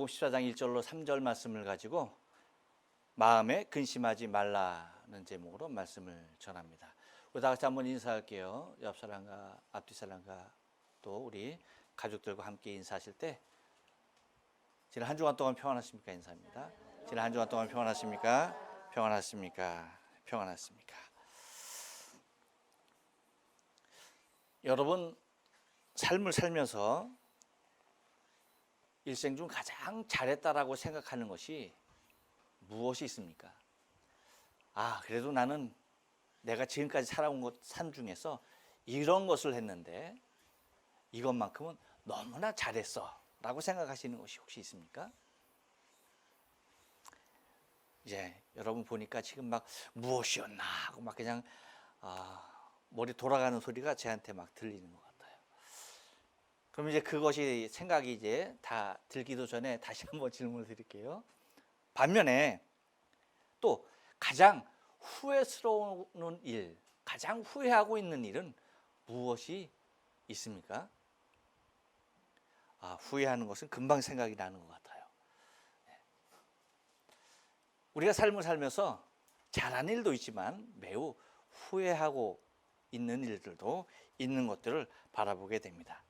요한복음 14장 1절로 3절 말씀을 가지고 마음에 근심하지 말라는 제목으로 말씀을 전합니다. 우리 다 같이 한번 인사할게요. 옆 사람과 앞뒤 사람과 또 우리 가족들과 함께 인사하실 때 지난 한 주간 동안 평안하십니까? 인사합니다. 지난 한 주간 동안 평안하십니까? 평안하십니까? 평안하십니까? 여러분 삶을 살면서 일생 중 가장 잘했다라고 생각하는 것이 무엇이 있습니까? 그래도 나는 내가 지금까지 살아온 삶 중에서 이런 것을 했는데 이것만큼은 너무나 잘했어 라고 생각하시는 것이 혹시 있습니까? 이제 여러분 보니까 지금 막 무엇이었나 하고 막 그냥 머리 돌아가는 소리가 저한테 막 들리는 것 같아요. 그럼 이제 그것이 생각이 이제 다 들기도 전에 다시 한번 질문을 드릴게요. 반면에 또 가장 후회스러운 일, 가장 후회하고 있는 일은 무엇이 있습니까? 후회하는 것은 금방 생각이 나는 것 같아요. 우리가 삶을 살면서 잘한 일도 있지만 매우 후회하고 있는 일들도 있는 것들을 바라보게 됩니다.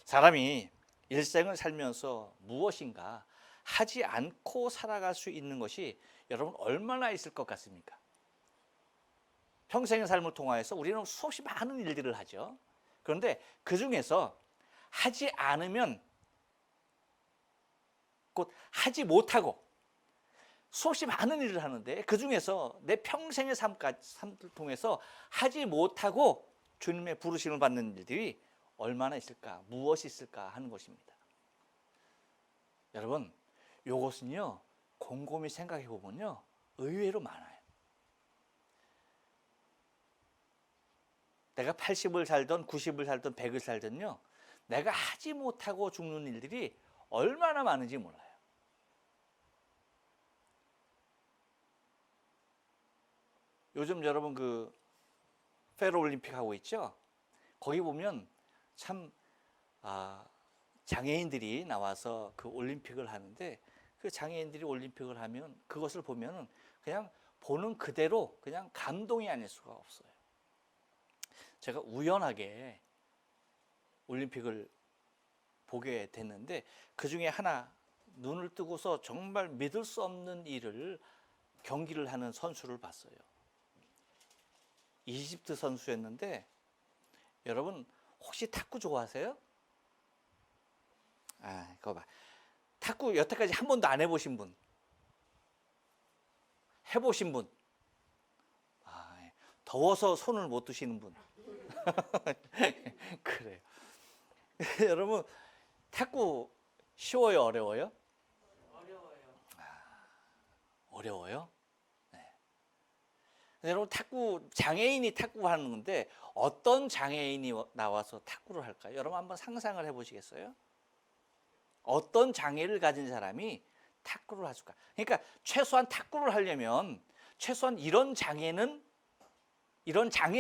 사람이 일생을 살면서 무엇인가 하지 않고 살아갈 수 있는 것이 여러분 얼마나 있을 것 같습니까? 평생의 삶을 통하여서 우리는 수없이 많은 일들을 하죠. 그런데 그 중에서 하지 않으면 곧 하지 못하고 수없이 많은 일을 하는데 그 중에서 내 평생의 삶을 통해서 하지 못하고 주님의 부르심을 받는 일들이 얼마나 있을까, 무엇이 있을까 하는 것입니다. 여러분, 이것은요 곰곰이 생각해 보면요 의외로 많아요. 내가 80을 살든 90을 살든 100을 살든요 내가 하지 못하고 죽는 일들이 얼마나 많은지 몰라요. 요즘 여러분 그 페러 올림픽 하고 있죠? 거기 보면 참 장애인들이 나와서 그 올림픽을 하는데 그 장애인들이 올림픽을 하면 그것을 보면은 그냥 보는 그대로 그냥 감동이 아닐 수가 없어요. 제가 우연하게 올림픽을 보게 됐는데 그 중에 하나 눈을 뜨고서 정말 믿을 수 없는 일을 경기를 하는 선수를 봤어요. 이집트 선수였는데 여러분 혹시 탁구 좋아하세요? 그거 봐. 탁구 여태까지 한 번도 안 해보신 분? 해보신 분? 더워서 손을 못 드시는 분? 그래요. 여러분 탁구 쉬워요? 어려워요? 어려워요. 어려워요? 네. 여러분 탁구 장애인이 탁구 하는 건데 어떤 장애인이 나와서 탁구를 할까요? 여러분 한번 상상을 해보시겠어요? 어떤 장애를 가진 사람이 탁구를 할까? 그러니까 최소한 탁구를 하려면 최소한 이런 장애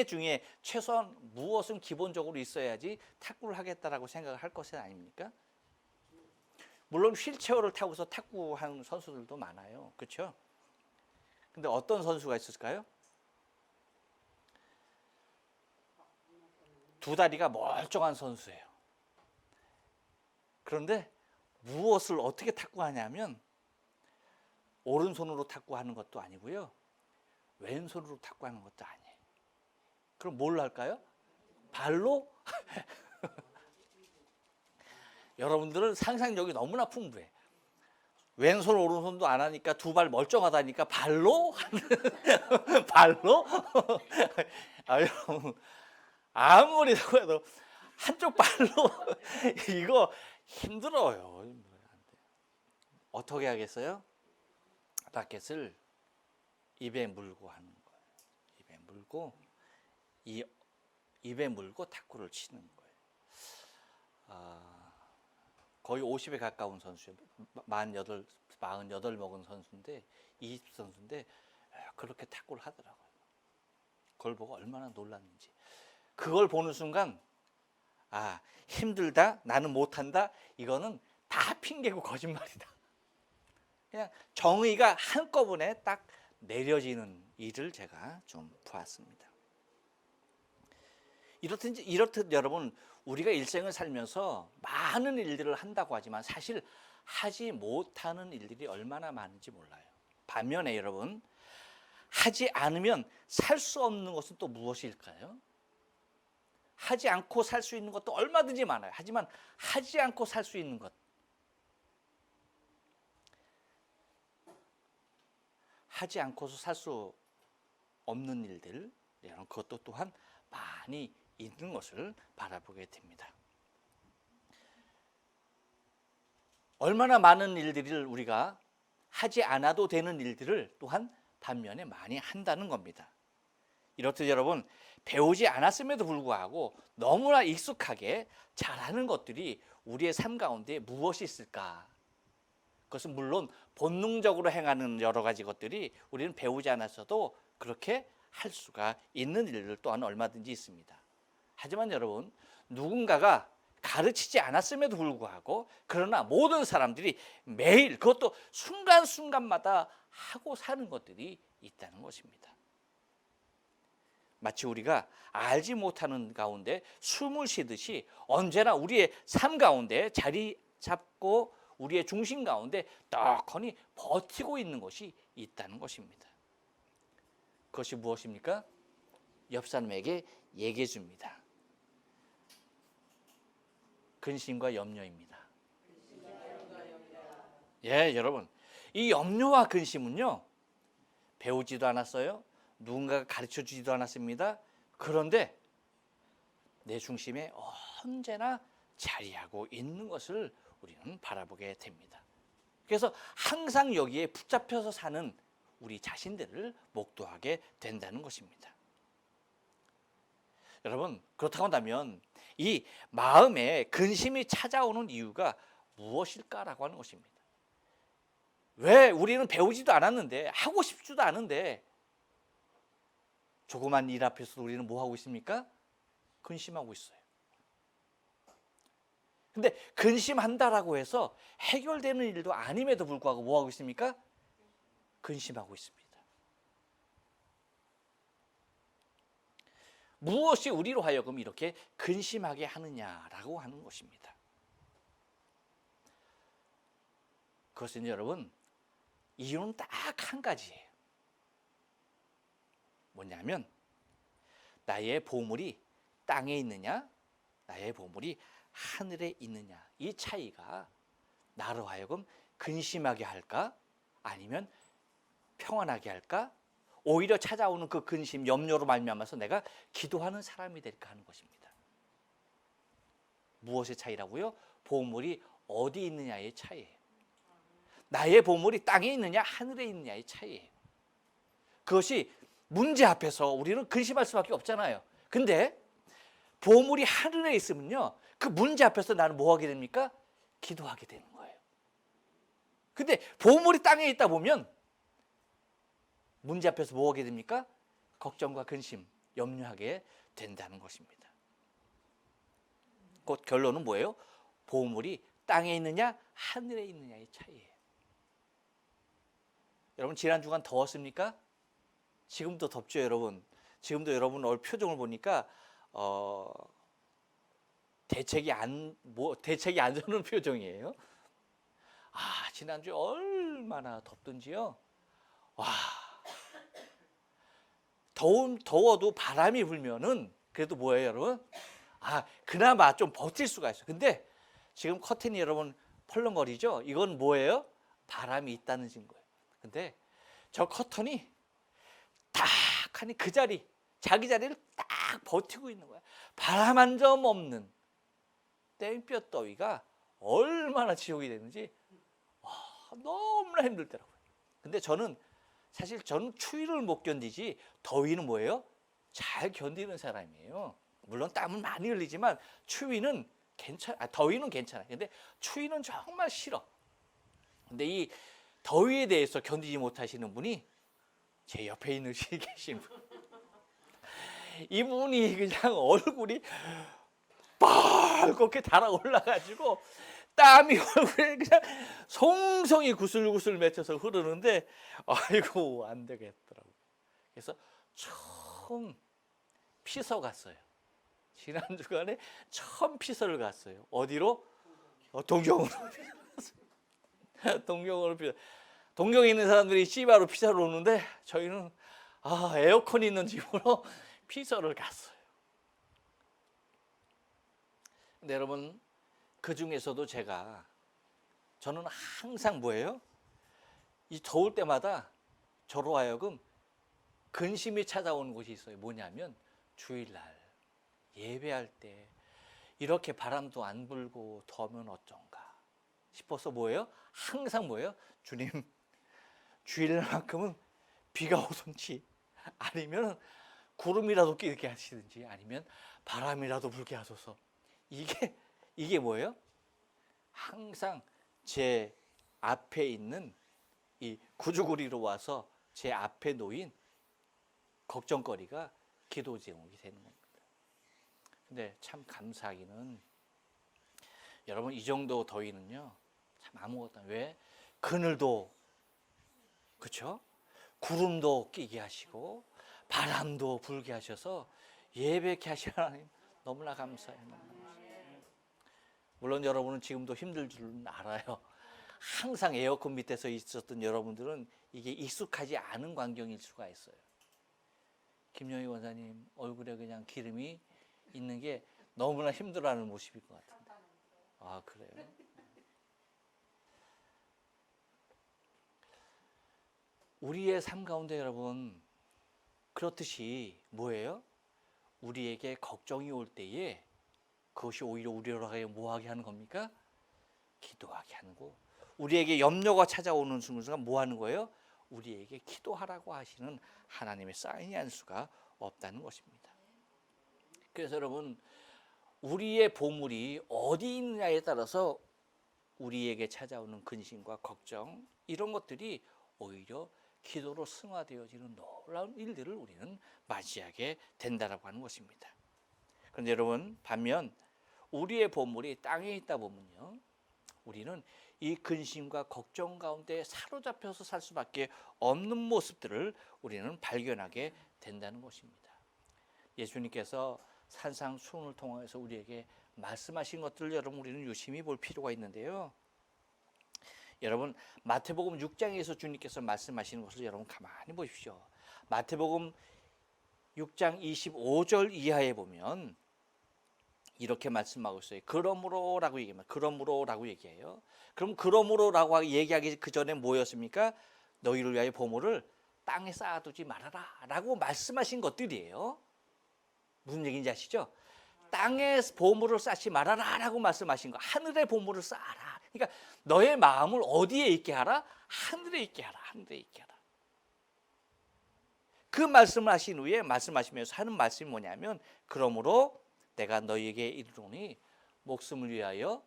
중에 최소한 무엇은 기본적으로 있어야지 탁구를 하겠다라고 생각을 할 것이 아닙니까? 물론 휠체어를 타고서 탁구하는 선수들도 많아요. 그렇죠? 근데 어떤 선수가 있을까요? 두 다리가 멀쩡한 선수예요. 그런데 무엇을 어떻게 탁구하냐면 오른손으로 탁구하는 것도 아니고요. 왼손으로 탁구하는 것도 아니에요. 그럼 뭘 할까요? 발로? 여러분들은 상상력이 너무나 풍부해. 왼손 오른손도 안 하니까 두 발 멀쩡하다니까 발로? 발로? 여러분 아무리 해도 한쪽 발로 이거 힘들어요. 어떻게 하겠어요? 라켓을 입에 물고 하는 거예요. 입에 물고 입에 물고 탁구를 치는 거예요. 거의 50에 가까운 선수예요. 48 먹은 선수인데 20 선수인데 그렇게 탁구를 하더라고요. 그걸 보고 얼마나 놀랐는지. 그걸 보는 순간 힘들다, 나는 못한다, 이거는 다 핑계고 거짓말이다. 그냥 정의가 한꺼번에 딱 내려지는 일을 제가 좀 보았습니다. 이렇듯 여러분, 우리가 일생을 살면서 많은 일들을 한다고 하지만 사실 하지 못하는 일들이 얼마나 많은지 몰라요. 반면에 여러분, 하지 않으면 살 수 없는 것은 또 무엇일까요? 하지 않고 살 수 있는 것도 얼마든지 많아요. 하지만 하지 않고 살 수 있는 것, 하지 않고서 살 수 없는 일들, 여러분, 그것도 또한 많이 있는 것을 바라보게 됩니다. 얼마나 많은 일들을 우리가 하지 않아도 되는 일들을 또한 반면에 많이 한다는 겁니다. 이렇듯 여러분, 배우지 않았음에도 불구하고 너무나 익숙하게 잘하는 것들이 우리의 삶 가운데 무엇이 있을까? 그것은 물론 본능적으로 행하는 여러 가지 것들이 우리는 배우지 않았어도 그렇게 할 수가 있는 일들 또한 얼마든지 있습니다. 하지만 여러분, 누군가가 가르치지 않았음에도 불구하고 그러나 모든 사람들이 매일, 그것도 순간순간마다 하고 사는 것들이 있다는 것입니다. 마치 우리가 알지 못하는 가운데 숨을 쉬듯이 언제나 우리의 삶 가운데 자리 잡고 우리의 중심 가운데 떡하니 버티고 있는 것이 있다는 것입니다. 그것이 무엇입니까? 옆 사람에게 얘기해 줍니다. 근심과 염려입니다. 예, 여러분, 이 염려와 근심은요, 배우지도 않았어요. 누군가가 가르쳐 주지도 않았습니다. 그런데 내 중심에 언제나 자리하고 있는 것을 우리는 바라보게 됩니다. 그래서 항상 여기에 붙잡혀서 사는 우리 자신들을 목도하게 된다는 것입니다. 여러분, 그렇다고 한다면 이 마음에 근심이 찾아오는 이유가 무엇일까라고 하는 것입니다. 왜 우리는 배우지도 않았는데, 하고 싶지도 않은데 조그만 일 앞에서 우리는 뭐 하고 있습니까? 근심하고 있어요. 근데 근심한다라고 해서 해결되는 일도 아님에도 불구하고 뭐 하고 있습니까? 근심하고 있습니다. 무엇이 우리로 하여금 이렇게 근심하게 하느냐라고 하는 것입니다. 그것은 여러분, 이유는 딱 한 가지예요. 뭐냐면 나의 보물이 땅에 있느냐, 나의 보물이 하늘에 있느냐, 이 차이가 나로 하여금 근심하게 할까, 아니면 평안하게 할까, 오히려 찾아오는 그 근심, 염려로 말미암아서 내가 기도하는 사람이 될까 하는 것입니다. 무엇의 차이라고요? 보물이 어디 있느냐의 차이예요. 나의 보물이 땅에 있느냐 하늘에 있느냐의 차이예요. 그것이 문제 앞에서 우리는 근심할 수밖에 없잖아요. 근데 보물이 하늘에 있으면요, 그 문제 앞에서 나는 뭐 하게 됩니까? 기도하게 되는 거예요. 근데 보물이 땅에 있다 보면 문제 앞에서 뭐 하게 됩니까? 걱정과 근심, 염려하게 된다는 것입니다. 곧 결론은 뭐예요? 보물이 땅에 있느냐 하늘에 있느냐의 차이예요. 여러분, 지난 주간 더웠습니까? 지금도 덥죠, 여러분. 지금도 여러분 얼 표정을 보니까 대책이 안 서는 표정이에요. 아, 지난주에 얼마나 덥던지요. 와, 더워도 바람이 불면은 그래도 뭐예요, 여러분? 아, 그나마 좀 버틸 수가 있어요. 근데 지금 커튼이 여러분 펄렁거리죠? 이건 뭐예요? 바람이 있다는 증거예요. 근데 저 커튼이 딱 하니 그 자리, 자기 자리를 딱 버티고 있는 거야. 바람 한 점 없는 땡볕 더위가 얼마나 지옥이 되는지 너무나 힘들더라고요. 근데 사실 저는 추위를 못 견디지 더위는 뭐예요? 잘 견디는 사람이에요. 물론 땀은 많이 흘리지만 추위는 더위는 괜찮아요. 근데 추위는 정말 싫어. 근데 이 더위에 대해서 견디지 못하시는 분이 제 옆에 있는 계신 분. 이분이 그냥 얼굴이 빨갛게 달아올라가지고 땀이 얼굴에 그냥 송송이 구슬구슬 맺혀서 흐르는데 아이고 안 되겠더라고요. 그래서 처음 피서 갔어요. 지난 주간에 처음 피서를 갔어요. 어디로? 동경으로. 동경으로 피서. 동경에 있는 사람들이 씨바로 피서를 오는데 저희는 에어컨이 있는 집으로 피서를 갔어요. 근데 여러분 그 중에서도 저는 항상 뭐예요? 이 더울 때마다 저로 하여금 근심이 찾아오는 곳이 있어요. 뭐냐면 주일날 예배할 때 이렇게 바람도 안 불고 더우면 어쩐가 싶어서 뭐예요? 항상 뭐예요? 주님 주일날만큼은 비가 오든지 아니면 구름이라도 끼게 하시든지 아니면 바람이라도 불게 하소서. 이게 뭐예요? 항상 제 앞에 있는 이 구주구리로 와서 제 앞에 놓인 걱정거리가 기도 제목이 되는 겁니다. 근데 참 감사하기는 여러분 이 정도 더위는요 참 아무것도 왜 그늘도 그렇죠? 구름도 끼게 하시고 바람도 불게 하셔서 예배케 하시는 하나님 너무나 감사해요. 물론 여러분은 지금도 힘들 줄은 알아요. 항상 에어컨 밑에서 있었던 여러분들은 이게 익숙하지 않은 광경일 수가 있어요. 김영희 원사님 얼굴에 그냥 기름이 있는 게 너무나 힘들어하는 모습일 것 같은데. 아 그래요? 우리의 삶 가운데 여러분 그렇듯이 뭐예요? 우리에게 걱정이 올 때에 그것이 오히려 우리로 하여 뭐하게 하는 겁니까? 기도하게 하는 거. 우리에게 염려가 찾아오는 순간 뭐 하는 거예요? 우리에게 기도하라고 하시는 하나님의 사인이 알 수가 없다는 것입니다. 그래서 여러분 우리의 보물이 어디 있느냐에 따라서 우리에게 찾아오는 근심과 걱정 이런 것들이 오히려 기도로 승화되어지는 놀라운 일들을 우리는 맞이하게 된다라고 하는 것입니다. 그런데 여러분 반면 우리의 보물이 땅에 있다 보면요 우리는 이 근심과 걱정 가운데 사로잡혀서 살 수밖에 없는 모습들을 우리는 발견하게 된다는 것입니다. 예수님께서 산상수훈을 통해서 우리에게 말씀하신 것들을 여러분 우리는 유심히 볼 필요가 있는데요. 여러분 마태복음 6장에서 주님께서 말씀하시는 것을 여러분 가만히 보십시오. 마태복음 6장 25절 이하에 보면 이렇게 말씀하고 있어요. 그러므로라고 얘기합니다. 그러므로라고 얘기해요. 그럼 그러므로라고 얘기하기 그 전에 뭐였습니까? 너희를 위하여 보물을 땅에 쌓아두지 말아라 라고 말씀하신 것들이에요. 무슨 얘기인지 아시죠? 땅에 보물을 쌓지 말아라 라고 말씀하신 거. 하늘에 보물을 쌓아라. 그러니까 너의 마음을 어디에 있게 하라? 하늘에 있게 하라. 하늘에 있게 하라. 그 말씀을 하신 후에 말씀하시면서 하는 말씀이 뭐냐면 그러므로 내가 너희에게 이르노니 목숨을 위하여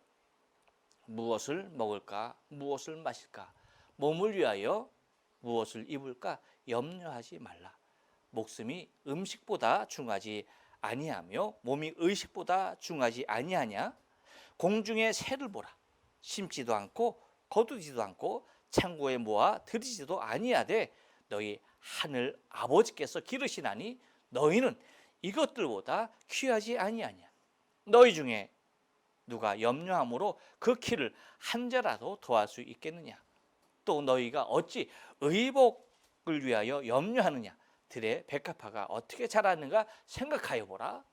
무엇을 먹을까 무엇을 마실까 몸을 위하여 무엇을 입을까 염려하지 말라. 목숨이 음식보다 중하지 아니하며 몸이 의식보다 중하지 아니하냐. 공중의 새를 보라. 심지도 않고 거두지도 않고 창고에 모아 들이지도 아니하되 너희 하늘 아버지께서 기르시나니 너희는 이것들보다 귀하지 아니하냐. 너희 중에 누가 염려함으로 그 키를 한 자라도 더할 수 있겠느냐. 또 너희가 어찌 의복을 위하여 염려하느냐. 들의 백합화가 어떻게 자라는가 생각하여 보라.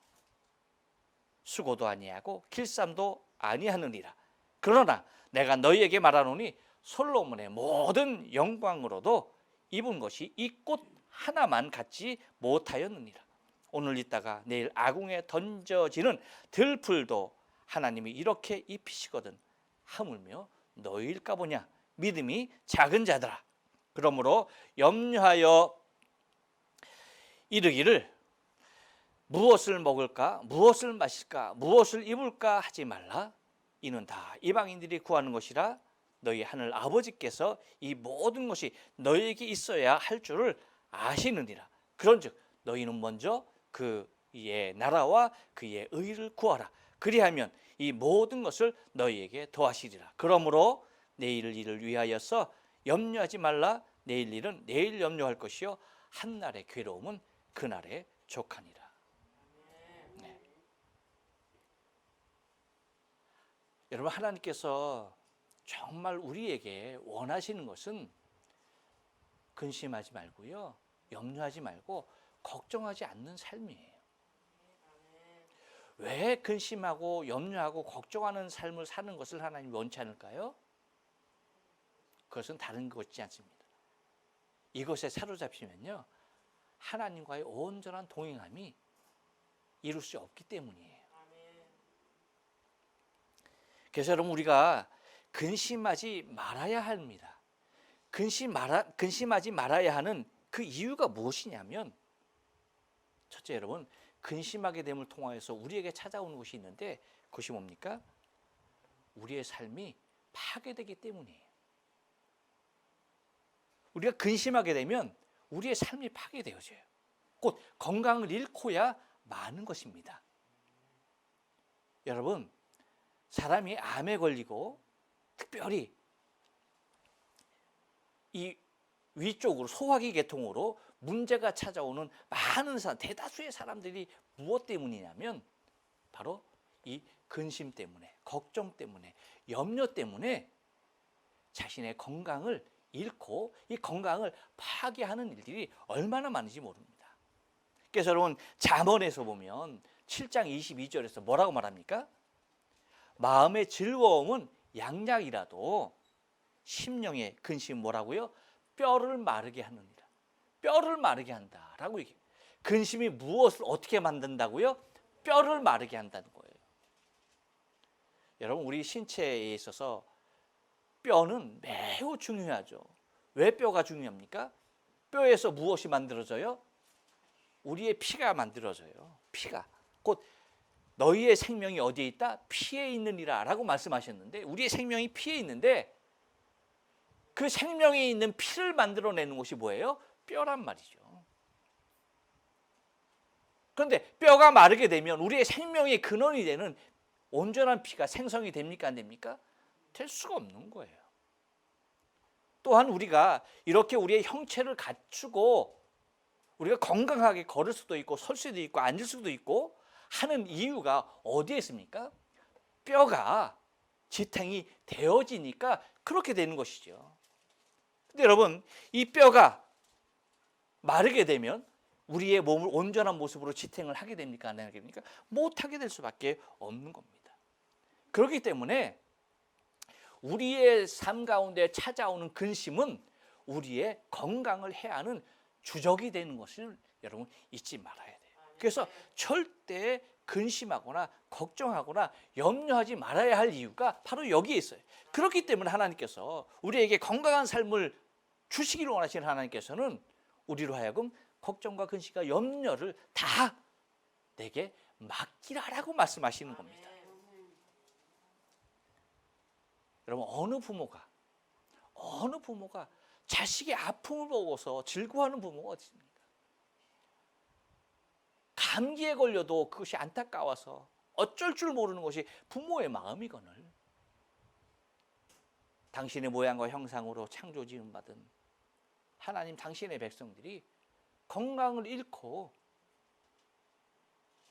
수고도 아니하고 길쌈도 아니하느니라. 그러나 내가 너희에게 말하노니 솔로몬의 모든 영광으로도 입은 것이 이 꽃 하나만 갖지 못하였느니라. 오늘 있다가 내일 아궁에 던져지는 들풀도 하나님이 이렇게 입히시거든 하물며 너희일까 보냐. 믿음이 작은 자들아. 그러므로 염려하여 이르기를 무엇을 먹을까 무엇을 마실까 무엇을 입을까 하지 말라. 이는 다 이방인들이 구하는 것이라. 너희 하늘 아버지께서 이 모든 것이 너희에게 있어야 할 줄을 아시느니라. 그런즉 너희는 먼저 그의 나라와 그의 의를 구하라. 그리하면 이 모든 것을 너희에게 더하시리라. 그러므로 내일 일을 위하여서 염려하지 말라. 내일 일은 내일 염려할 것이요 한날의 괴로움은 그날에 족하니라. 네. 여러분, 하나님께서 정말 우리에게 원하시는 것은 근심하지 말고요, 염려하지 말고 걱정하지 않는 삶이에요. 왜 근심하고 염려하고 걱정하는 삶을 사는 것을 하나님이 원치 않을까요? 그것은 다른 것이지 않습니다. 이것에 사로잡히면요, 하나님과의 온전한 동행함이 이룰 수 없기 때문이에요. 그래서 여러분, 우리가 근심하지 말아야 합니다. 근심하지 말아야 하는 그 이유가 무엇이냐면, 첫째, 여러분, 근심하게 됨을 통하여서 우리에게 찾아오는 것이 있는데, 그것이 뭡니까? 우리의 삶이 파괴되기 때문이에요. 우리가 근심하게 되면 우리의 삶이 파괴되어져요. 곧 건강을 잃고야 마는 것입니다. 여러분, 사람이 암에 걸리고 특별히 이 위쪽으로 소화기 계통으로 문제가 찾아오는 많은 사람, 대다수의 사람들이 무엇 때문이냐면 바로 이 근심 때문에, 걱정 때문에, 염려 때문에 자신의 건강을 잃고 이 건강을 파괴하는 일들이 얼마나 많은지 모릅니다. 그래서 여러분, 잠언에서 보면 7장 22절에서 뭐라고 말합니까? 마음의 즐거움은 양약이라도 심령의 근심은 뭐라고요? 뼈를 마르게 하느니라. 뼈를 마르게 한다라고 얘기해요. 근심이 무엇을 어떻게 만든다고요? 뼈를 마르게 한다는 거예요. 여러분, 우리 신체에 있어서 뼈는 매우 중요하죠. 왜 뼈가 중요합니까? 뼈에서 무엇이 만들어져요? 우리의 피가 만들어져요. 피가. 곧 너희의 생명이 어디에 있다? 피에 있느니라 라고 말씀하셨는데, 우리의 생명이 피에 있는데 그 생명에 있는 피를 만들어내는 것이 뭐예요? 뼈란 말이죠. 그런데 뼈가 마르게 되면 우리의 생명의 근원이 되는 온전한 피가 생성이 됩니까? 안 됩니까? 될 수가 없는 거예요. 또한 우리가 이렇게 우리의 형체를 갖추고 우리가 건강하게 걸을 수도 있고 설 수도 있고 앉을 수도 있고 하는 이유가 어디에 있습니까? 뼈가 지탱이 되어지니까 그렇게 되는 것이죠. 근데 여러분, 이 뼈가 마르게 되면 우리의 몸을 온전한 모습으로 지탱을 하게 됩니까? 안 하게 됩니까? 못하게 될 수밖에 없는 겁니다. 그렇기 때문에 우리의 삶 가운데 찾아오는 근심은 우리의 건강을 해하는 주적이 되는 것을 여러분 잊지 말아야 돼요. 그래서 절대 근심하거나 걱정하거나 염려하지 말아야 할 이유가 바로 여기에 있어요. 그렇기 때문에 하나님께서 우리에게 건강한 삶을 주시기를 원하시는 하나님께서는 우리로 하여금 걱정과 근심과 염려를 다 내게 맡기라라고 말씀하시는 겁니다. 여러분, 어느 부모가 자식의 아픔을 보고서 즐거워하는 부모가 어디 있습니까? 감기에 걸려도 그것이 안타까워서 어쩔 줄 모르는 것이 부모의 마음이거늘. 당신의 모양과 형상으로 창조 지음 받은 하나님 당신의 백성들이 건강을 잃고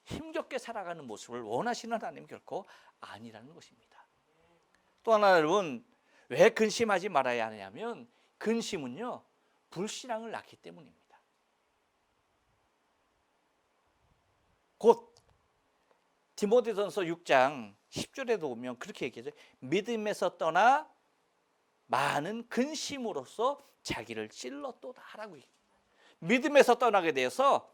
힘겹게 살아가는 모습을 원하시는 하나님 결코 아니라는 것입니다. 또 하나, 여러분, 왜 근심하지 말아야 하냐면 근심은요, 불신앙을 낳기 때문입니다. 곧 디모데전서 6장 10절에도 보면 그렇게 얘기하죠. 믿음에서 떠나 많은 근심으로써 자기를 찔렀도다라고 얘기합니다. 믿음에서 떠나게 되어서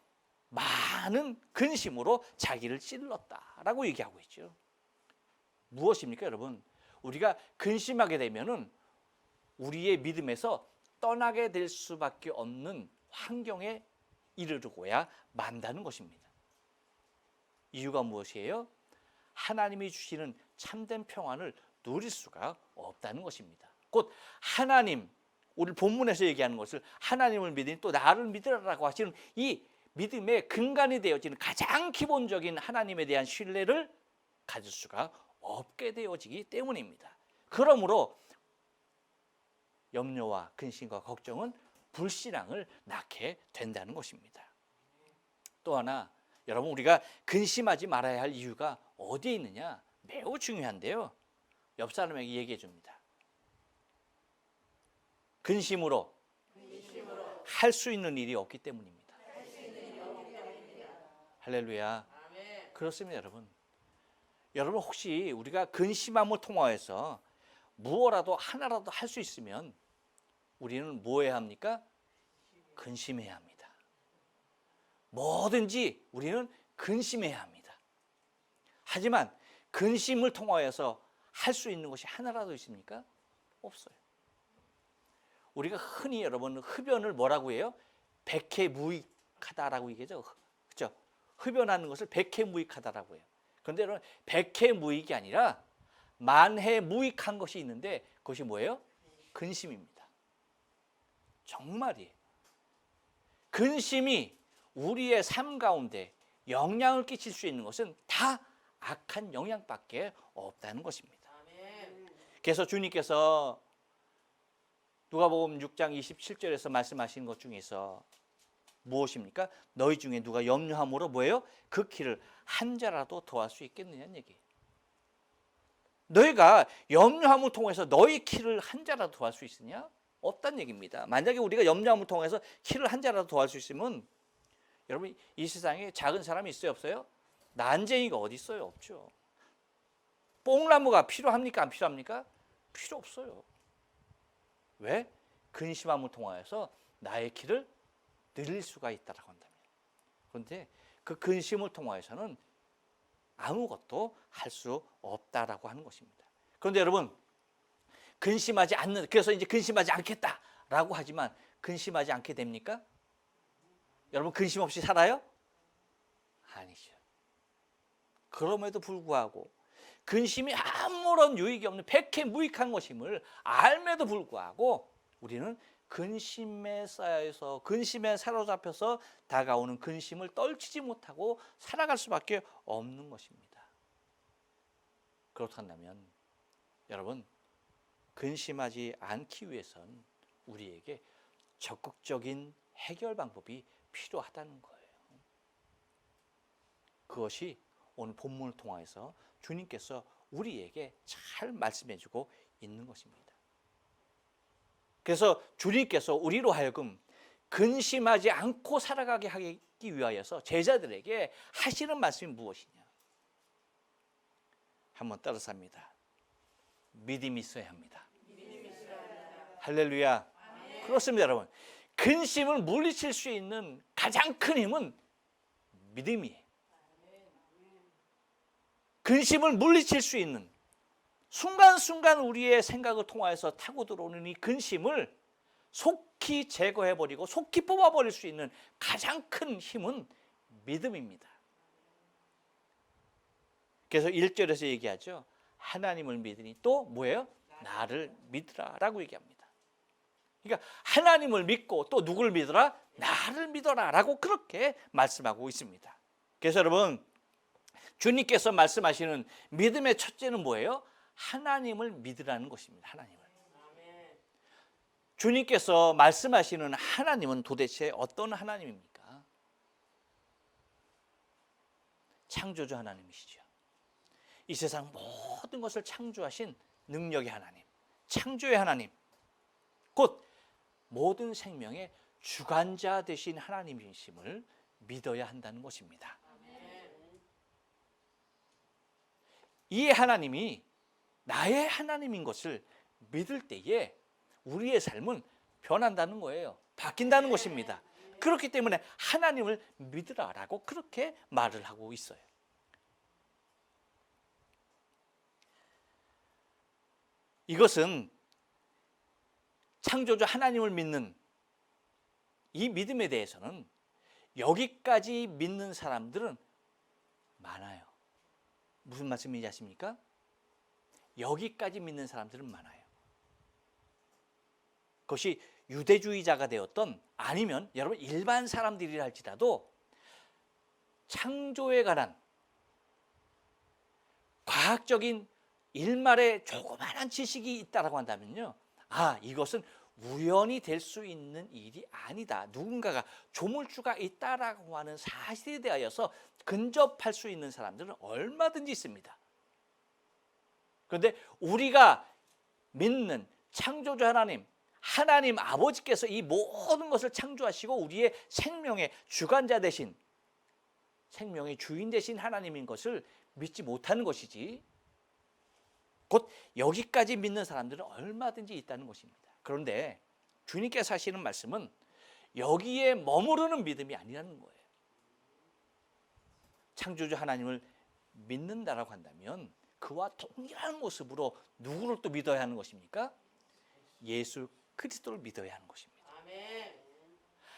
많은 근심으로 자기를 찔렀다라고 얘기하고 있죠. 무엇입니까, 여러분? 우리가 근심하게 되면은 우리의 믿음에서 떠나게 될 수밖에 없는 환경에 이르고야 만다는 것입니다. 이유가 무엇이에요? 하나님이 주시는 참된 평안을 누릴 수가 없다는 것입니다. 곧 하나님, 오늘 본문에서 얘기하는 것을 하나님을 믿으니 또 나를 믿으라고 하시는 이 믿음의 근간이 되어지는 가장 기본적인 하나님에 대한 신뢰를 가질 수가 없게 되어지기 때문입니다. 그러므로 염려와 근심과 걱정은 불신앙을 낳게 된다는 것입니다. 또 하나, 여러분, 우리가 근심하지 말아야 할 이유가 어디에 있느냐? 매우 중요한데요. 옆 사람에게 얘기해 줍니다. 근심으로 할 수 있는 일이 없기 때문입니다. 할렐루야. 그렇습니다, 여러분. 여러분, 혹시 우리가 근심함을 통하여서 무엇라도 하나라도 할 수 있으면 우리는 뭐 해야 합니까? 근심해야 합니다. 뭐든지 우리는 근심해야 합니다. 하지만 근심을 통하여서 할 수 있는 것이 하나라도 있습니까? 없어요. 우리가 흔히 여러분 흡연을 뭐라고 해요? 백해무익하다라고 얘기하죠. 그렇죠? 흡연하는 것을 백해무익하다라고 해요. 그런데 여러분, 백해무익이 아니라 만해무익한 것이 있는데 그것이 뭐예요? 근심입니다. 정말이에요. 근심이 우리의 삶 가운데 영향을 끼칠 수 있는 것은 다 악한 영향밖에 없다는 것입니다. 그래서 주님께서 누가복음 6장 27절에서 말씀하신 것 중에서 무엇입니까? 너희 중에 누가 염려함으로 뭐예요? 그 키를 한 자라도 더할 수 있겠느냐는 얘기예요. 너희가 염려함을 통해서 너희 키를 한 자라도 더할 수 있으냐? 없다는 얘기입니다. 만약에 우리가 염려함을 통해서 키를 한 자라도 더할 수 있으면 여러분, 이 세상에 작은 사람이 있어요, 없어요? 난쟁이가 어디 있어요? 없죠. 뽕나무가 필요합니까? 안 필요합니까? 필요 없어요. 왜? 근심함을 통하여서 나의 키를 늘릴 수가 있다라고 한다면. 그런데 그 근심을 통하여서는 아무것도 할 수 없다라고 하는 것입니다. 그런데 여러분, 근심하지 않는, 그래서 이제 근심하지 않겠다라고 하지만 근심하지 않게 됩니까? 여러분, 근심 없이 살아요? 아니죠. 그럼에도 불구하고 근심이 아무런 유익이 없는 백해무익한 것임을 알매도 불구하고 우리는 근심에 쌓여서 근심에 사로잡혀서 다가오는 근심을 떨치지 못하고 살아갈 수밖에 없는 것입니다. 그렇다면 여러분, 근심하지 않기 위해선 우리에게 적극적인 해결 방법이 필요하다는 거예요. 그것이 오늘 본문을 통해서 주님께서 우리에게 잘 말씀해 주고 있는 것입니다. 그래서 주님께서 우리로 하여금 근심하지 않고 살아가게 하기 위하여서 제자들에게 하시는 말씀이 무엇이냐? 한번 따라서 합니다. 믿음이 있어야 합니다. 할렐루야. 그렇습니다, 여러분. 근심을 물리칠 수 있는 가장 큰 힘은 믿음이에요. 근심을 물리칠 수 있는 순간순간 우리의 생각을 통하여서 타고 들어오는 이 근심을 속히 제거해버리고 속히 뽑아버릴 수 있는 가장 큰 힘은 믿음입니다. 그래서 1절에서 얘기하죠. 하나님을 믿으니 또 뭐예요? 나를 믿으라 라고 얘기합니다. 그러니까 하나님을 믿고 또 누구를 믿어라? 나를 믿어라 라고 그렇게 말씀하고 있습니다. 그래서 여러분, 주님께서 말씀하시는 믿음의 첫째는 뭐예요? 하나님을 믿으라는 것입니다. 하나님을. 주님께서 말씀하시는 하나님은 도대체 어떤 하나님입니까? 창조주 하나님이시죠. 이 세상 모든 것을 창조하신 능력의 하나님, 창조의 하나님, 곧 모든 생명의 주관자 되신 하나님이심을 믿어야 한다는 것입니다. 이 하나님이 나의 하나님인 것을 믿을 때에 우리의 삶은 변한다는 거예요. 바뀐다는 것입니다. 그렇기 때문에 하나님을 믿으라라고 그렇게 말을 하고 있어요. 이것은 창조주 하나님을 믿는 이 믿음에 대해서는 여기까지 믿는 사람들은 많아요. 무슨 말씀인지 아십니까? 여기까지 믿는 사람들은 많아요. 그것이 유대주의자가 되었던 아니면 여러분 일반 사람들이라 할지라도 창조에 관한 과학적인 일말의 조그마한 지식이 있다라고 한다면요, 이것은 우연히 될 수 있는 일이 아니다. 누군가가 조물주가 있다라고 하는 사실에 대하여서 근접할 수 있는 사람들은 얼마든지 있습니다. 그런데 우리가 믿는 창조주 하나님 아버지께서 이 모든 것을 창조하시고 우리의 생명의 주관자 되신, 생명의 주인 되신 하나님인 것을 믿지 못하는 것이지, 곧 여기까지 믿는 사람들은 얼마든지 있다는 것입니다. 그런데 주님께서 하시는 말씀은 여기에 머무르는 믿음이 아니라는 거예요. 창조주 하나님을 믿는다라고 한다면 그와 동일한 모습으로 누구를 또 믿어야 하는 것입니까? 예수 그리스도를 믿어야 하는 것입니다. 아멘.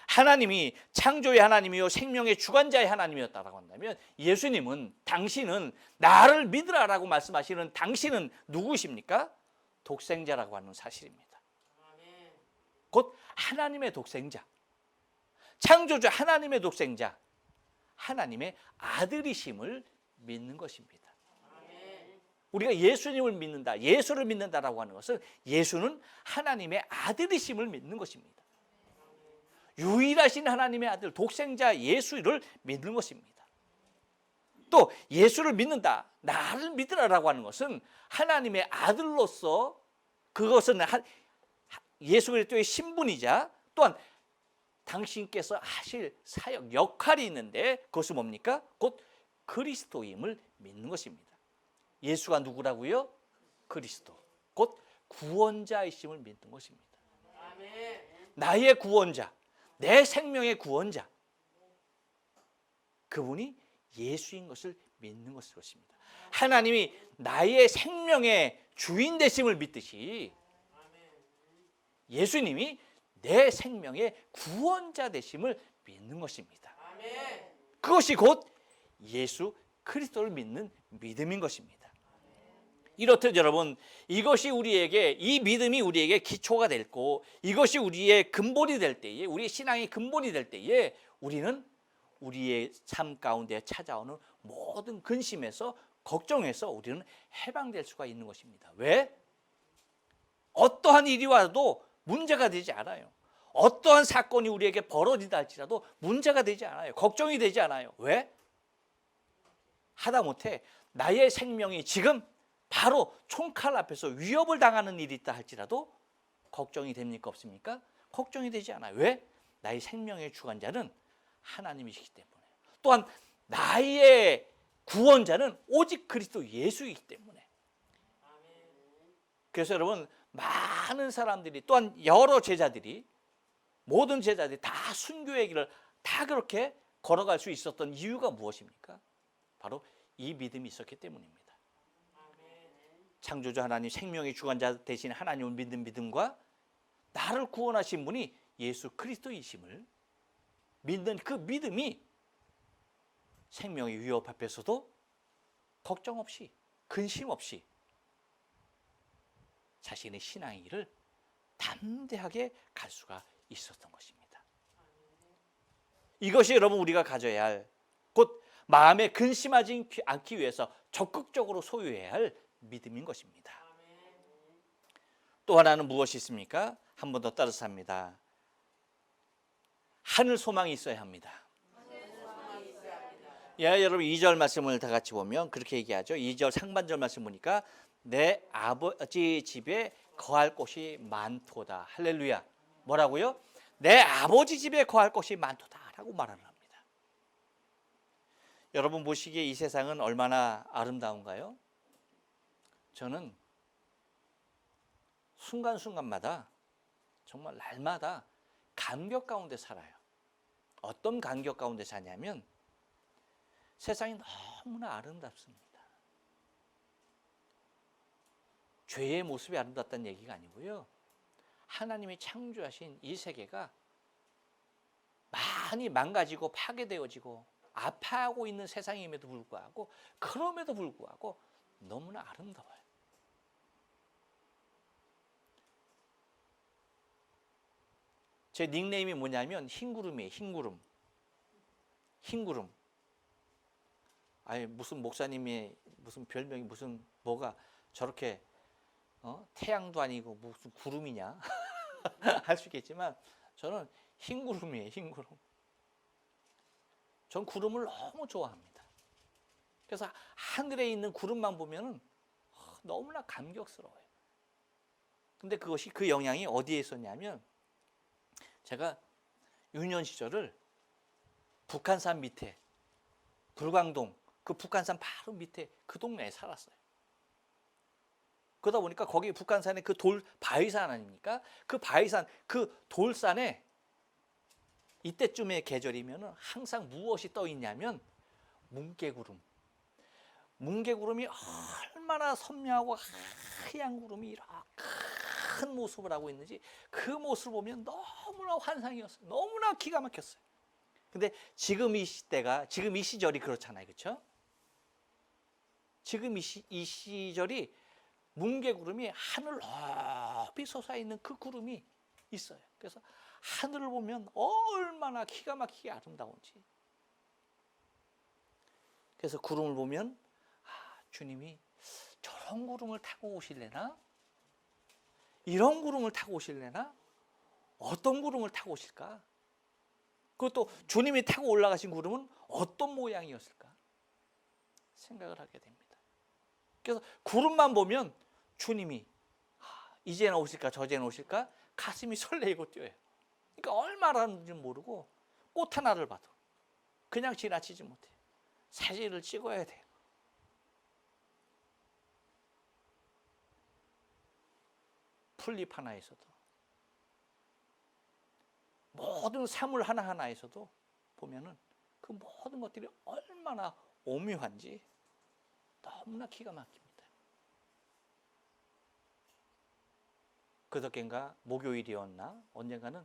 하나님이 창조의 하나님이요 생명의 주관자의 하나님이었다라고 한다면 예수님은, 당신은 나를 믿으라라고 말씀하시는 당신은 누구십니까? 독생자라고 하는 사실입니다. 아멘. 곧 하나님의 독생자, 창조주 하나님의 독생자, 하나님의 아들이심을 믿는 것입니다. 아멘. 우리가 예수님을 믿는다, 예수를 믿는다라고 하는 것은 예수는 하나님의 아들이심을 믿는 것입니다. 유일하신 하나님의 아들 독생자 예수를 믿는 것입니다. 또 예수를 믿는다, 나를 믿으라라고 하는 것은 하나님의 아들로서, 그것은 예수 그리스도의 신분이자 또한 당신께서 하실 사역 역할이 있는데, 그것은 뭡니까? 곧 그리스도임을 믿는 것입니다. 예수가 누구라고요? 그리스도, 곧 구원자이심을 믿는 것입니다. 아멘. 나의 구원자, 내 생명의 구원자, 그분이 예수인 것을 믿는 것입니다. 하나님이 나의 생명의 주인 되심을 믿듯이 예수님이 내 생명의 구원자 되심을 믿는 것입니다. 아멘. 그것이 곧 예수 그리스도를 믿는 믿음인 것입니다. 이렇듯 여러분, 이것이 우리에게, 이 믿음이 우리에게 기초가 됐고 이것이 우리의 근본이 될 때에, 우리의 신앙의 근본이 될 때에 우리는 우리의 삶 가운데 찾아오는 모든 근심에서, 걱정에서 우리는 해방될 수가 있는 것입니다. 왜? 어떠한 일이 와도 문제가 되지 않아요. 어떠한 사건이 우리에게 벌어지다 할지라도 문제가 되지 않아요. 걱정이 되지 않아요. 왜? 하다못해 나의 생명이 지금 바로 총칼 앞에서 위협을 당하는 일이 있다 할지라도 걱정이 됩니까? 없습니까? 걱정이 되지 않아요. 왜? 나의 생명의 주관자는 하나님이시기 때문에, 또한 나의 구원자는 오직 그리스도 예수이기 때문에. 그래서 여러분, 많은 사람들이, 또한 여러 제자들이, 모든 제자들이 다 순교의 길을 다 그렇게 걸어갈 수 있었던 이유가 무엇입니까? 바로 이 믿음이 있었기 때문입니다. 창조주 하나님, 생명의 주관자 되신 하나님을 믿는 믿음과 나를 구원하신 분이 예수 그리스도이심을 믿는 그 믿음이 생명의 위협 앞에서도 걱정 없이, 근심 없이 자신의 신앙의 길을 담대하게 갈 수가 있었던 것입니다. 이것이 여러분 우리가 가져야 할, 곧 마음에 근심하지 않기 위해서 적극적으로 소유해야 할 믿음인 것입니다. 또 하나는 무엇이 있습니까? 한 번 더 따라서 합니다. 하늘 소망이 있어야 합니다. 예, 여러분 2절 말씀을 다 같이 보면 그렇게 얘기하죠. 2절 상반절 말씀 보니까 내 아버지 집에 거할 곳이 많도다. 할렐루야. 뭐라고요? 내 아버지 집에 거할 곳이 많도다라고 말을 합니다. 여러분 보시기에 이 세상은 얼마나 아름다운가요? 저는 순간순간마다, 정말 날마다 감격 가운데 살아요. 어떤 감격 가운데 사냐면 세상이 너무나 아름답습니다. 죄의 모습이 아름답다는 얘기가 아니고요, 하나님이 창조하신 이 세계가 많이 망가지고 파괴되어지고 아파하고 있는 세상임에도 불구하고, 그럼에도 불구하고 너무나 아름다워요. 제 닉네임이 뭐냐면 흰구름이에요. 흰구름. 아니 무슨 목사님이 무슨 별명이 무슨 뭐가 저렇게 태양도 아니고 무슨 구름이냐 할 수 있겠지만 저는 흰 구름이에요. 흰 구름. 전 구름을 너무 좋아합니다. 그래서 하늘에 있는 구름만 보면은 너무나 감격스러워요. 근데 그것이 그 영향이 어디에 있었냐면 제가 유년 시절을 북한산 밑에 불광동 그 북한산 바로 밑에 그 동네에 살았어요. 그러다 보니까 거기 북한산에 그 돌 바위산 아닙니까? 그 바위산 그 돌산에 이때쯤의 계절이면은 항상 무엇이 떠 있냐면 뭉게구름. 뭉게구름이 얼마나 선명하고 하얀 구름이 이렇게 큰 모습을 하고 있는지 그 모습을 보면 너무나 환상이었어요. 너무나 기가 막혔어요. 근데 지금 이 시대가 지금 이 시절이 그렇잖아요. 그렇죠? 지금 이 시절이 뭉게구름이 하늘 높이 솟아있는 그 구름이 있어요. 그래서 하늘을 보면 얼마나 기가 막히게 아름다운지. 그래서 구름을 보면 주님이 저런 구름을 타고 오실래나? 이런 구름을 타고 오실래나? 어떤 구름을 타고 오실까? 그것도 주님이 타고 올라가신 구름은 어떤 모양이었을까? 생각을 하게 됩니다. 그래서 구름만 보면 주님이 이제는 오실까 저제는 오실까 가슴이 설레이고 뛰어요. 그러니까 얼마나는지 모르고 꽃 하나를 봐도 그냥 지나치지 못해요. 사진을 찍어야 돼요. 풀잎 하나에서도 모든 사물 하나하나에서도 보면은 그 모든 것들이 얼마나 오묘한지 너무나 기가 막힙니다. 그저께인가 목요일이었나 언젠가는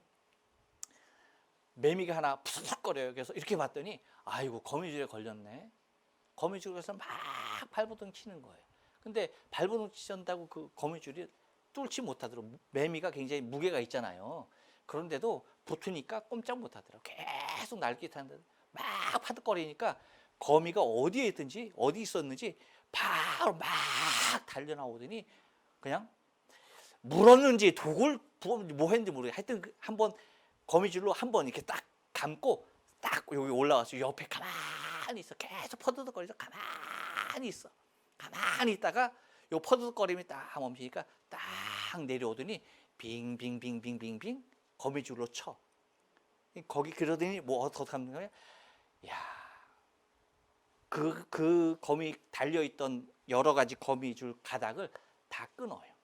매미가 하나 푸석거려요. 그래서 이렇게 봤더니 아이고 거미줄에 걸렸네. 거미줄에서 막 발버둥 치는 거예요. 근데 발버둥 치신다고 그 거미줄이 뚫지 못하더라고요. 매미가 굉장히 무게가 있잖아요. 그런데도 붙으니까 꼼짝 못하더라고요. 계속 날개타는데 막 파득거리니까 거미가 어디에 있든지 어디 있었는지 바로 막 달려나오더니 그냥 물었는지 독을 부었는지 뭐 했는지 모르겠어요. 하여튼 한번 거미줄로 한번 이렇게 딱 감고 딱 여기 올라와서 옆에 가만히 있어. 계속 퍼드덕거리서 가만히 있어. 가만히 있다가 요 퍼드덕거림이 딱 멈추니까 딱 내려오더니 빙빙빙빙빙빙 거미줄로 쳐. 거기 그러더니 뭐 어떻게 하는 거야? 야, 그 거미 달려있던 여러 가지 거미줄 가닥을 다 끊어요.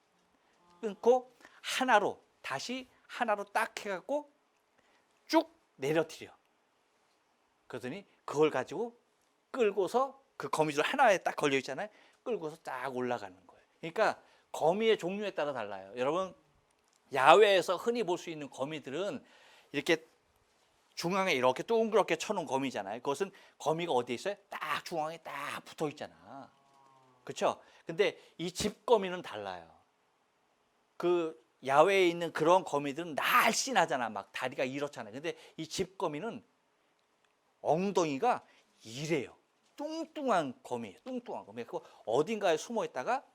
끊고 하나로 다시 하나로 딱 해갖고 쭉 내려뜨려. 그러더니 그걸 가지고 끌고서 그 거미줄 하나에 딱 걸려 있잖아요. 끌고서 딱 올라가는 거예요. 그러니까 거미의 종류에 따라 달라요. 여러분 야외에서 흔히 볼 수 있는 거미들은 이렇게 중앙에 이렇게 동그랗게 쳐놓은 거미잖아요. 그것은 거미가 어디에 있어요? 딱 중앙에 딱 붙어 있잖아. 그렇죠? 근데 이 집거미는 달라요. 그 야외에 있는 그런 거미들은 날씬하잖아. 막 다리가 이렇잖아요. 근데 이 집거미는 엉덩이가 이래요. 뚱뚱한 거미예요. 뚱뚱한 거미. 그 어딘가에 숨어 있다가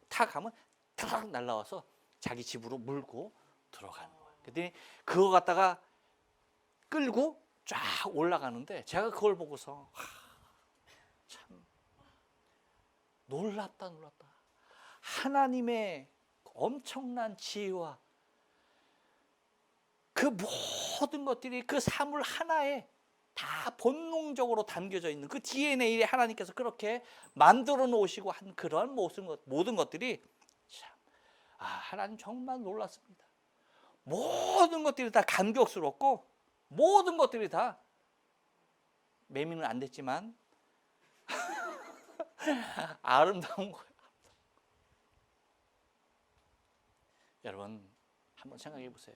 탁 하면 탁 날라와서 자기 집으로 물고 들어가는 거예요. 그랬더니 그거 갖다가 끌고 쫙 올라가는데 제가 그걸 보고서 참 놀랍다. 하나님의 엄청난 지혜와 그 모든 것들이 그 사물 하나에 다 본능적으로 담겨져 있는 그 DNA에 하나님께서 그렇게 만들어 놓으시고 한 그러한 모든 것들이 참, 하나님 정말 놀랐습니다. 모든 것들이 다 감격스럽고 모든 것들이 다 매미는 안 됐지만 아름다운 거예요. 여러분 한번 생각해 보세요.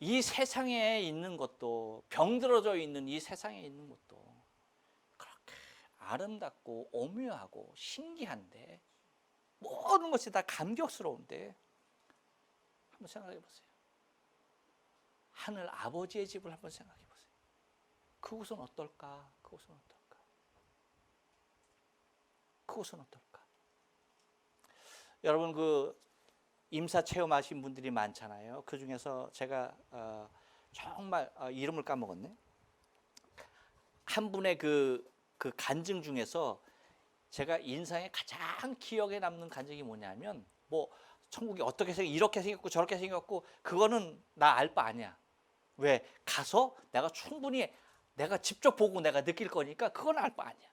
이 세상에 있는 것도 병들어져 있는 이 세상에 있는 것도 그렇게 아름답고 오묘하고 신기한데 모든 것이 다 감격스러운데 한번 생각해 보세요. 하늘 아버지의 집을 한번 생각해 보세요. 그곳은 어떨까? 그곳은 어떨까? 그것은 어떨까? 여러분 그 임사 체험하신 분들이 많잖아요. 그 중에서 제가 정말 이름을 까먹었네. 한 분의 그 간증 중에서 제가 인생에 가장 기억에 남는 간증이 뭐냐면, 뭐 천국이 어떻게 이렇게 생겼고 저렇게 생겼고 그거는 나 알 바 아니야. 왜? 가서 내가 충분히 내가 직접 보고 내가 느낄 거니까 그건 알 바 아니야.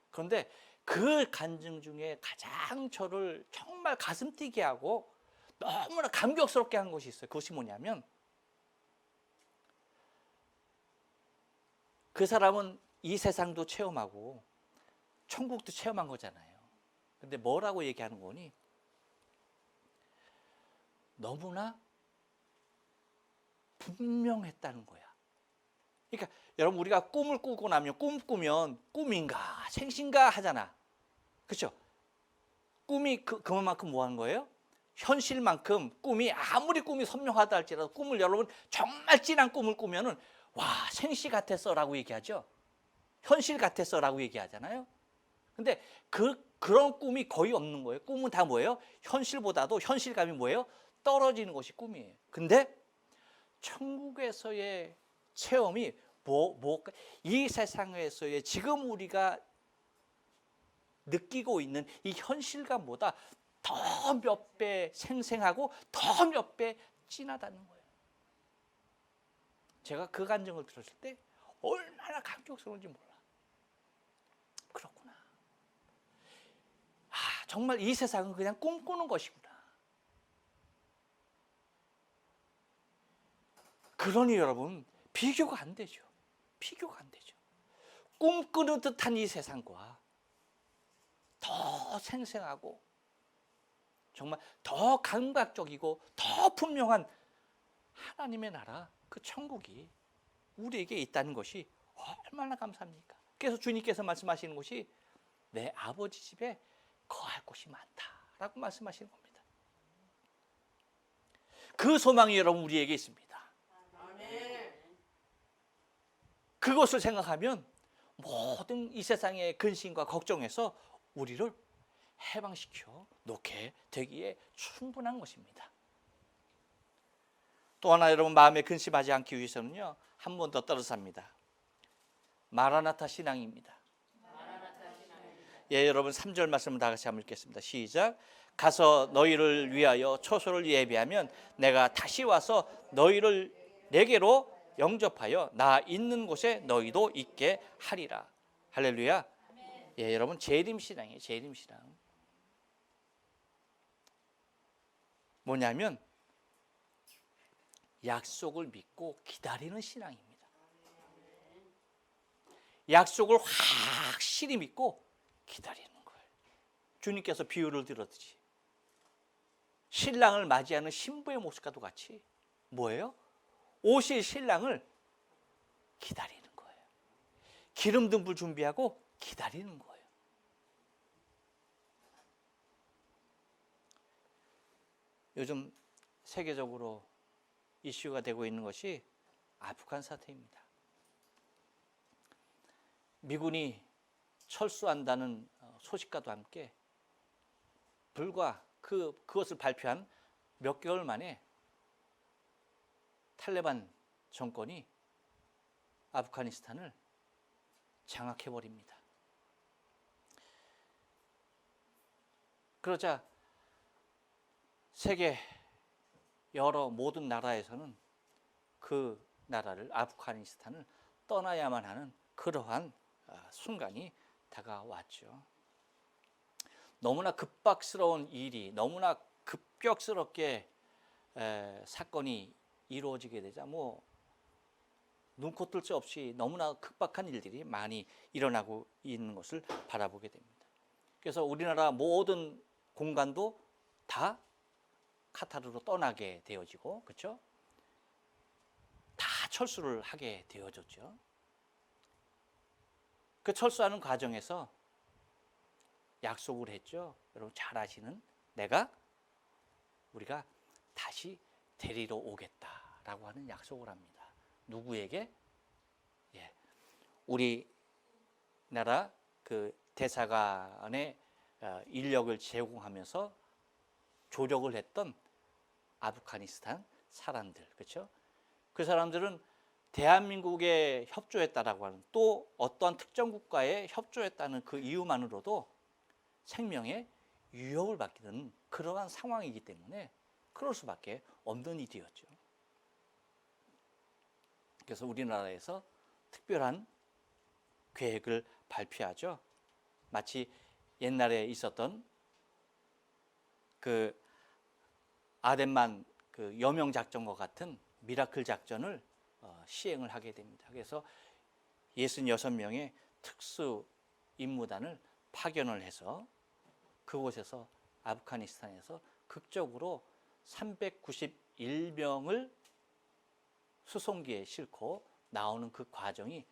그런데 그 간증 중에 가장 저를 정말 가슴 뛰게 하고 너무나 감격스럽게 한 것이 있어요. 그것이 뭐냐면, 그 사람은 이 세상도 체험하고 천국도 체험한 거잖아요. 근데 뭐라고 얘기하는 거니? 너무나 분명했다는 거야. 그러니까 여러분, 우리가 꿈을 꾸고 나면 꿈 꾸면 꿈인가 생신가 하잖아. 그렇죠? 꿈이 그만큼 뭐 하는 거예요? 현실만큼 꿈이 아무리 꿈이 선명하다 할지라도 꿈을 여러분 정말 진한 꿈을 꾸면은 와, 생시 같았어라고 얘기하죠. 현실 같았어라고 얘기하잖아요. 근데 그런 꿈이 거의 없는 거예요. 꿈은 다 뭐예요? 현실보다도 현실감이 뭐예요? 떨어지는 것이 꿈이에요. 근데 천국에서의 체험이 이 세상에서의 지금 우리가 느끼고 있는 이 현실감보다 더 몇 배 생생하고 더 몇 배 진하다는 거예요. 제가 그 간증을 들었을 때 얼마나 감격스러운지 몰라. 그렇구나. 정말 이 세상은 그냥 꿈꾸는 것이구나. 그러니 여러분, 비교가 안 되죠. 비교가 안 되죠. 꿈꾸는 듯한 이 세상과 더 생생하고 정말 더 감각적이고 더 분명한 하나님의 나라, 그 천국이 우리에게 있다는 것이 얼마나 감사합니까? 그래서 주님께서 말씀하시는 것이 내 아버지 집에 거할 곳이 많다라고 말씀하시는 겁니다. 그 소망이 여러분 우리에게 있습니다. 아멘. 그것을 생각하면 모든 이 세상의 근심과 걱정에서 우리를 해방시켜 놓게 되기에 충분한 것입니다. 또 하나 여러분, 마음에 근심하지 않기 위해서는요, 한 번 더 떨어서 합니다. 마라나타 신앙입니다. 예, 여러분 3절 말씀을 다 같이 한번 읽겠습니다. 시작. 가서 너희를 위하여 초소를 예비하면 내가 다시 와서 너희를 내게로 영접하여 나 있는 곳에 너희도 있게 하리라. 할렐루야. 예, 여러분 재림 신앙이에요. 재림 신앙. 뭐냐면 약속을 믿고 기다리는 신앙입니다. 약속을 확실히 믿고 기다리는 거예요. 주님께서 비유를 들었듯이 신랑을 맞이하는 신부의 모습과도 같이 뭐예요? 오실 신랑을 기다리는 거예요. 기름 등불 준비하고 기다리는 거예요. 요즘 세계적으로 이슈가 되고 있는 것이 아프간 사태입니다. 미군이 철수한다는 소식과도 함께 불과 그것을 발표한 몇 개월 만에 탈레반 정권이 아프가니스탄을 장악해버립니다. 그러자 세계 여러 모든 나라에서는 그 나라를, 아프가니스탄을 떠나야만 하는 그러한 순간이 다가왔죠. 너무나 급박스러운 일이, 너무나 급격스럽게 사건이 이루어지게 되자 눈코 뜰 새 없이 너무나 급박한 일들이 많이 일어나고 있는 것을 바라보게 됩니다. 그래서 우리나라 모든 공간도 다 카타르로 떠나게 되어지고, 그렇죠? 다 철수를 하게 되어졌죠. 그 철수하는 과정에서 약속을 했죠. 여러분 잘 아시는, 우리가 다시 데리러 오겠다라고 하는 약속을 합니다. 누구에게? 예, 우리나라 그 대사관의 인력을 제공하면서 조력을 했던 아프가니스탄 사람들, 그렇죠? 그 사람들은 대한민국에 협조했다라고 하는, 또 어떠한 특정 국가에 협조했다는 그 이유만으로도 생명에 위협을 받게 되는 그러한 상황이기 때문에 그럴 수밖에 없는 일이었죠. 그래서 우리나라에서 특별한 계획을 발표하죠. 마치 옛날에 있었던 그 아덴만 그 여명 작전과 같은 미라클 작전을 시행을 하게 됩니다. 그래서 66명의 특수 임무단을 파견을 해서 그곳에서 아프가니스탄에서 극적으로 391명을 수송기에 싣고 나오는 그 과정이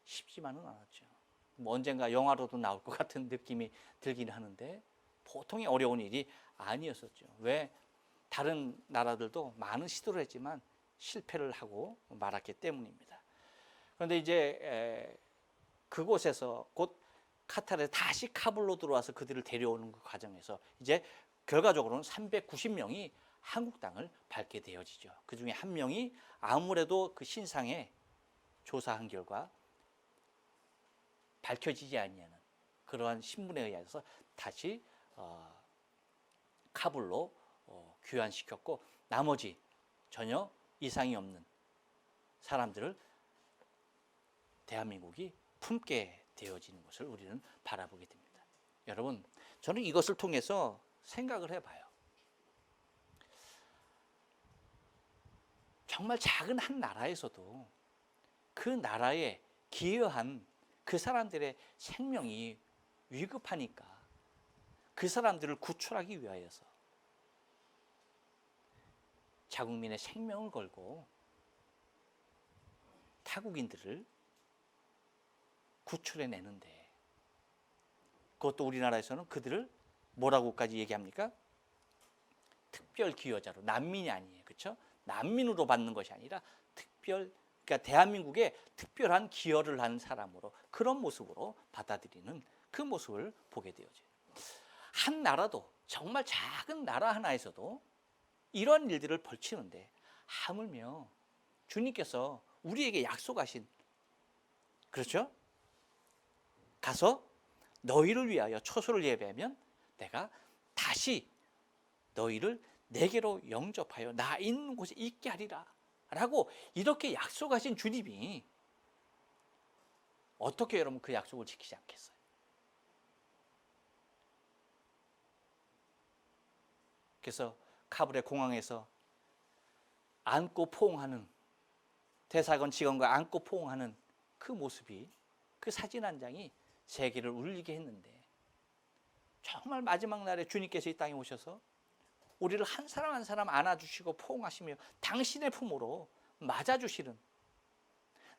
쉽지만은 않았죠. 뭐 언젠가 영화로도 나올 것 같은 느낌이 들긴 하는데 보통의 어려운 일이 아니었었죠. 왜? 다른 나라들도 많은 시도를 했지만 실패를 하고 말았기 때문입니다. 그런데 이제 그곳에서 곧 카타르에 다시 카불로 들어와서 그들을 데려오는 그 과정에서 이제 결과적으로는 390명이 한국 땅을 밟게 되어지죠. 그 중에 한 명이 아무래도 그 신상에 조사한 결과 밝혀지지 아니하는 그러한 신문에 의해서 다시 카불로 귀환시켰고, 나머지 전혀 이상이 없는 사람들을 대한민국이 품게 되어지는 것을 우리는 바라보게 됩니다. 여러분, 저는 이것을 통해서 생각을 해봐요. 정말 작은 한 나라에서도 그 나라에 기여한 그 사람들의 생명이 위급하니까 그 사람들을 구출하기 위하여서 자국민의 생명을 걸고 타국인들을 구출해내는데, 그것도 우리나라에서는 그들을 뭐라고까지 얘기합니까? 특별 기여자로, 난민이 아니에요, 그렇죠? 난민으로 받는 것이 아니라 그러니까 대한민국에 특별한 기여를 한 사람으로, 그런 모습으로 받아들이는 그 모습을 보게 되어져요. 한 나라도, 정말 작은 나라 하나에서도 이런 일들을 벌치는데, 하물며 주님께서 우리에게 약속하신, 그렇죠? 가서 너희를 위하여 초소를 예배하면 내가 다시 너희를 내게로 영접하여 나 있는 곳에 있게 하리라 라고 이렇게 약속하신 주님이 어떻게 여러분 그 약속을 지키지 않겠어요? 그래서 카불의 공항에서 안고 포옹하는, 대사관 직원과 안고 포옹하는 그 모습이, 그 사진 한 장이 세계를 울리게 했는데, 정말 마지막 날에 주님께서 이 땅에 오셔서 우리를 한 사람 한 사람 안아주시고 포옹하시며 당신의 품으로 맞아주시는,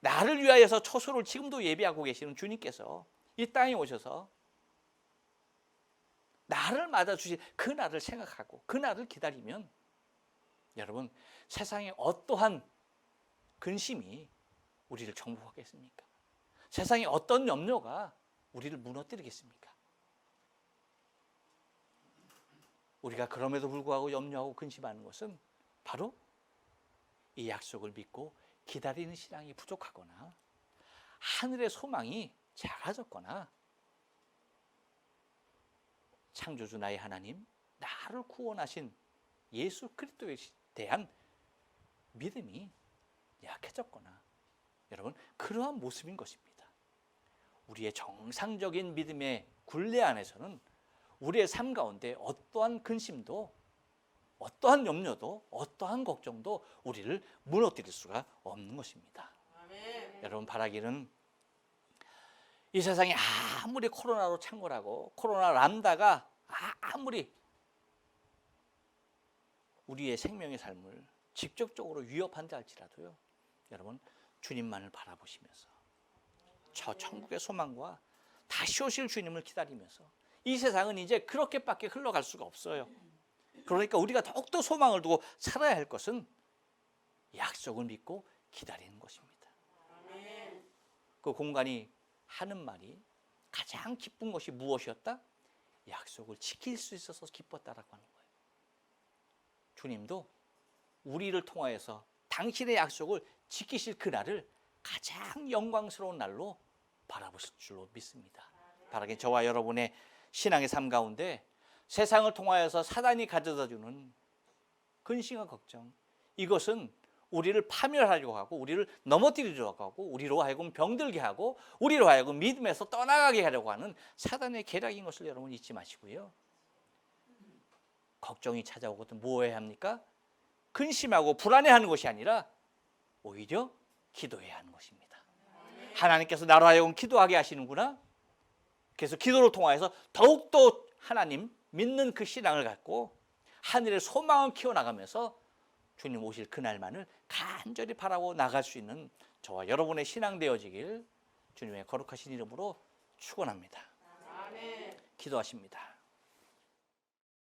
나를 위하여서 초소를 지금도 예비하고 계시는 주님께서 이 땅에 오셔서 나를 맞아주신 그 날을 생각하고 그 날을 기다리면, 여러분, 세상에 어떠한 근심이 우리를 정복하겠습니까? 세상에 어떤 염려가 우리를 무너뜨리겠습니까? 우리가 그럼에도 불구하고 염려하고 근심하는 것은 바로 이 약속을 믿고 기다리는 신앙이 부족하거나, 하늘의 소망이 작아졌거나, 창조주 나의 하나님, 나를 구원하신 예수 그리스도에 대한 믿음이 약해졌거나, 여러분, 그러한 모습인 것입니다. 우리의 정상적인 믿음의 굴레 안에서는 우리의 삶 가운데 어떠한 근심도, 어떠한 염려도, 어떠한 걱정도 우리를 무너뜨릴 수가 없는 것입니다. 아멘. 여러분, 바라기는 이 세상이 아무리 코로나로 창궐하고 코로나 람다가 아무리 우리의 생명의 삶을 직접적으로 위협한다 할지라도요, 여러분, 주님만을 바라보시면서 저 천국의 소망과 다시 오실 주님을 기다리면서, 이 세상은 이제 그렇게밖에 흘러갈 수가 없어요. 그러니까 우리가 더욱더 소망을 두고 살아야 할 것은 약속을 믿고 기다리는 것입니다. 그 공간이 하는 말이 가장 기쁜 것이 무엇이었다? 약속을 지킬 수 있어서 기뻤다라고 하는 거예요. 주님도 우리를 통하여서 당신의 약속을 지키실 그날을 가장 영광스러운 날로 바라보실 줄로 믿습니다. 바라긴 저와 여러분의 신앙의 삶 가운데 세상을 통하여서 사단이 가져다주는 근심과 걱정, 이것은 우리를 파멸하려고 하고 우리를 넘어뜨리려고 하고 우리로 하여금 병들게 하고 우리로 하여금 믿음에서 떠나가게 하려고 하는 사단의 계략인 것을 여러분 잊지 마시고요. 걱정이 찾아오거든 무엇해야 합니까? 근심하고 불안해하는 것이 아니라 오히려 기도해야 하는 것입니다. 하나님께서 나로 하여금 기도하게 하시는구나. 그래서 기도를 통하여서 더욱더 하나님 믿는 그 신앙을 갖고 하늘의 소망을 키워나가면서 주님 오실 그날만을 간절히 바라고 나갈 수 있는 저와 여러분의 신앙 되어지길 주님의 거룩하신 이름으로 축원합니다. 아멘. 기도하십니다.